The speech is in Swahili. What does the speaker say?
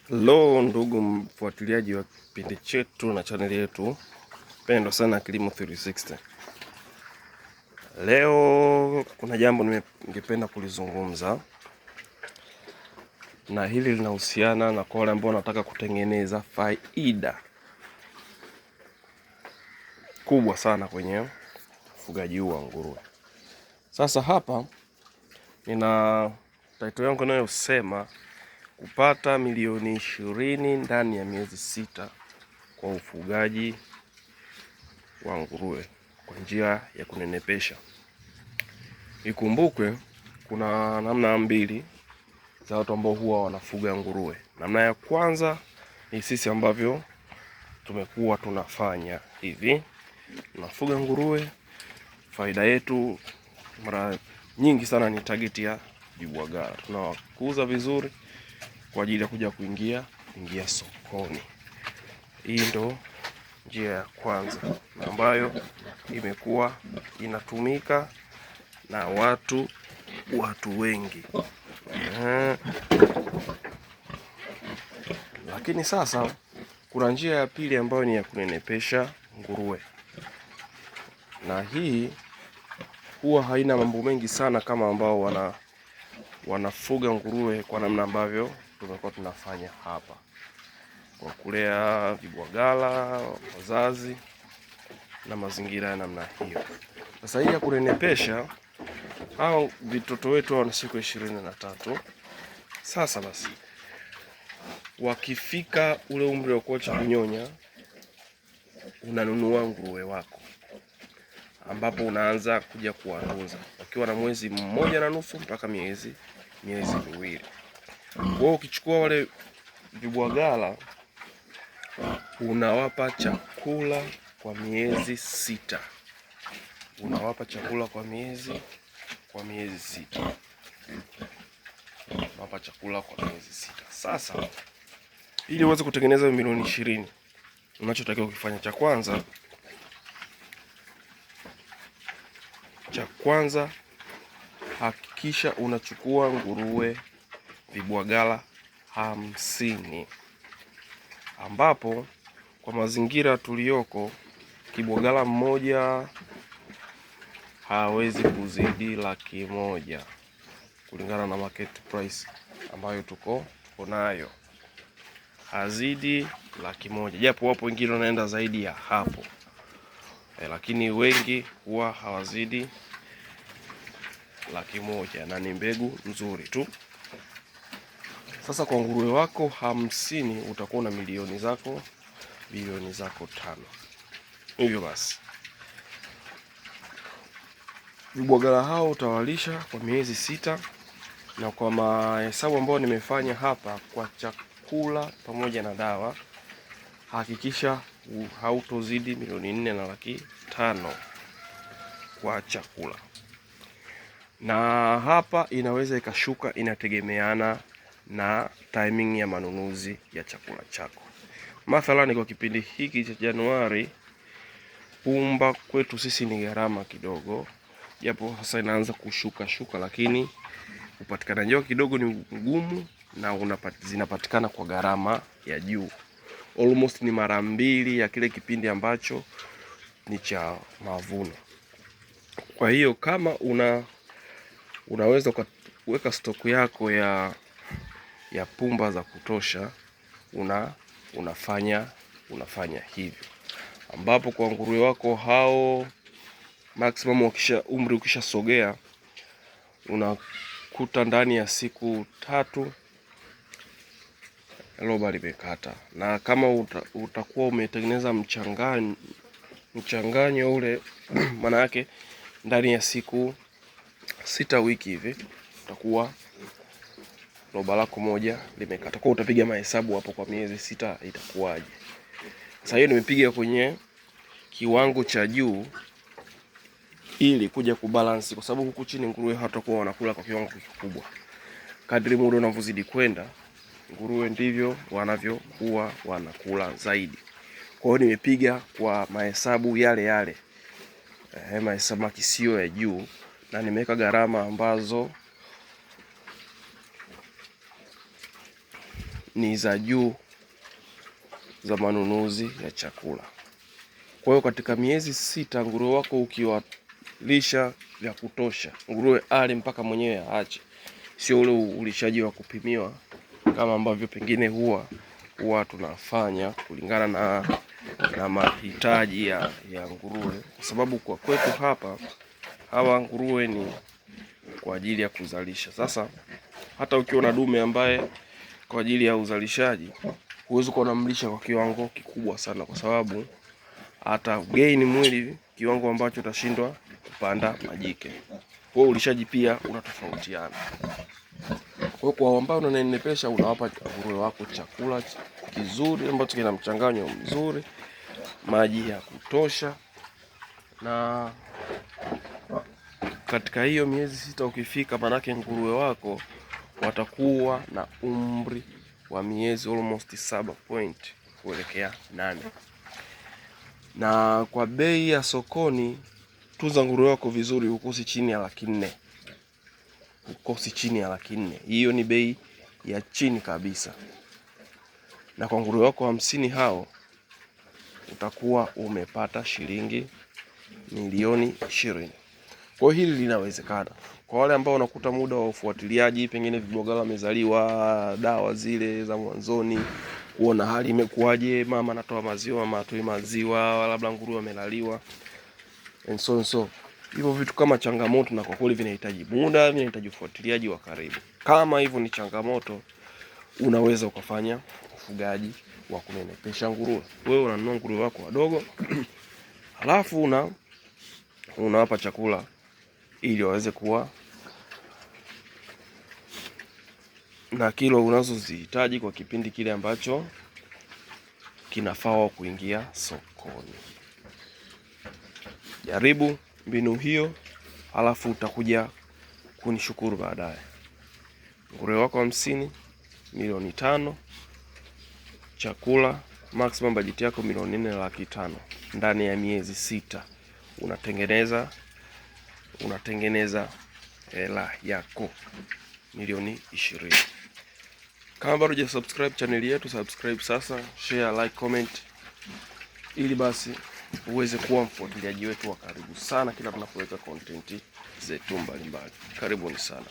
Hello ndugu mfuatiliaji wa kipindi chetu na chaneli yetu pendwa sana Kilimo 360. Leo kuna jambo ningependa kulizungumza, na hili linahusiana na kwa wale ambao wanataka kutengeneza faida kubwa sana kwenye ufugaji wa nguruwe. Sasa hapa nina title yangu inayosema kupata milioni 20 ndani ya miezi 6 kwa ufugaji wa nguruwe kwa njia ya kunenepesha. Ikumbukwe kuna namna mbili za watu ambao huwa wanafuga nguruwe. Namna ya kwanza ni sisi ambavyo tumekuwa tunafanya hivi. Tunafuga nguruwe, faida yetu mara nyingi sana ni target ya vibwagara. Tunawakuza vizuri kwa ajili ya kuja kuingia sokoni. Hii ndo njia ya kwanza ambayo imekuwa inatumika na watu wengi. Lakini sasa kuna njia ya pili ambayo ni ya kunenepesha nguruwe, na hii huwa haina mambo mengi sana kama ambao wanafuga nguruwe kwa namna ambavyo tumekuwa tunafanya hapa, kwa kulea vibwagala, wazazi na mazingira ya namna hiyo. Sasa hii ya kunenepesha, hao vitoto wetu wana siku 23. Sasa basi wakifika ule umri wa kuacha kunyonya, unanunua nguruwe wako, ambapo unaanza kuja kuwatunza wakiwa na mwezi 1.5 mpaka miezi 2. Kwa ukichukua wale vibwagala unawapa chakula kwa miezi 6. Unawapa chakula kwa miezi 6. Unawapa chakula kwa miezi 6. Sasa ili uweze kutengeneza milioni 20, unachotakiwa kufanya cha kwanza hakikisha unachukua nguruwe vibwagala 50, ambapo kwa mazingira tuliyoko kibwagala mmoja hawezi kuzidi 100,000 kulingana na market price ambayo tuko nayo, hazidi 100,000, japo wapo wengine wanaenda zaidi ya hapo, lakini wengi huwa hawazidi 100,000 na ni mbegu nzuri tu. Sasa kwa nguruwe wako 50 utakuwa na bilioni zako 5. Hivyo basi vibwagala hao utawalisha kwa miezi 6, na kwa mahesabu ambayo nimefanya hapa kwa chakula pamoja na dawa, hakikisha hautozidi milioni 4.5 kwa chakula. Na hapa inaweza ikashuka, inategemeana na timing ya manunuzi ya chakula chako. Mathalani kwa kipindi hiki cha Januari, pumba kwetu sisi ni gharama kidogo, japo sasa inaanza kushuka, lakini upatikanaji wake kidogo ni mgumu na zinapatikana kwa gharama ya juu. Almost ni mara 2 ya kile kipindi ambacho ni cha mavuno. Kwa hiyo kama unaweza kuweka stoku yako ya pumba za kutosha, unafanya hivyo, ambapo kwa nguruwe wako hao maximum umri ukishasogea, unakuta ndani ya siku 3 loba limekata. Na kama utakuwa umetengeneza mchanganyo ule maana yake ndani ya siku 6 wiki hivi utakuwa loba lako moja limekata. Kwa utapiga mahesabu hapo kwa miezi 6 itakuwaje. Sasa hiyo nimepiga kwenye kiwango cha juu ili kuja kubalance, kwa sababu huku chini nguruwe hatakuwa wanakula kwa kiwango kikubwa. Kadri muda unavyozidi kwenda, nguruwe ndivyo wanavyokuwa wanakula zaidi. Kwa hiyo nimepiga kwa mahesabu yale mahesabu makisio ya juu, na nimeweka gharama ambazo ni za juu za manunuzi ya chakula. Kwa hiyo katika miezi 6 nguruwe wako ukiwalisha vya kutosha, nguruwe ale mpaka mwenyewe aache, sio ule ulishaji wa kupimiwa kama ambavyo pengine huwa tunafanya kulingana na mahitaji ya nguruwe, kwa sababu kwa kwetu hapa hawa nguruwe ni kwa ajili ya kuzalisha. Sasa hata ukiwa na dume ambaye kwa ajili ya uzalishaji, huwezi kuwa unamlisha kwa kiwango kikubwa sana, kwa sababu hata gain mwili kiwango ambacho utashindwa kupanda majike. Kwa hiyo ulishaji pia unatofautiana. Kwa ambao unanenepesha, unawapa nguruwe wako chakula kizuri ambacho kina mchanganyo mzuri, maji ya kutosha, na katika hiyo miezi 6 ukifika, manake nguruwe wako watakuwa na umri wa miezi almost 7 kuelekea 8. Na kwa bei ya sokoni, tunza nguruwe wako vizuri, ukosi chini ya 400,000. Ukosi chini ya 400,000. Hiyo ni bei ya chini kabisa. Na kwa nguruwe wako 50 hao utakuwa umepata shilingi milioni 20. Kwa hiyo hili linawezekana. Kwa wale ambao wanakuta muda wa ufuatiliaji, pengine vibogala wamezaliwa, dawa zile za mwanzoni, kuona hali imekuwaje, mama anatoa maziwa, mama atoi maziwa, labda nguruwe amelaliwa, and so. Hivyo vitu kama changamoto, na kwa kweli vinahitaji muda, vinahitaji ufuatiliaji wa karibu. Kama hivyo ni changamoto, unaweza ukafanya ufugaji wa kunenepesha nguruwe. Wewe unanunua nguruwe wako wadogo halafu unawapa chakula ili waweze kuwa na kilo unazozihitaji kwa kipindi kile ambacho kinafaa kuingia sokoni. Jaribu mbinu hiyo, halafu utakuja kunishukuru baadaye. Nguruwe wako 50, milioni 5, chakula maximum budget yako milioni 4,500,000 ndani ya miezi 6. Unatengeneza hela yako milioni 20. Kama bado hujasubscribe channel yetu, subscribe sasa, share, like, comment, ili basi uweze kuwa mfuatiliaji wetu wa karibu sana kila tunapoweka content zetu mbalimbali. Karibuni sana.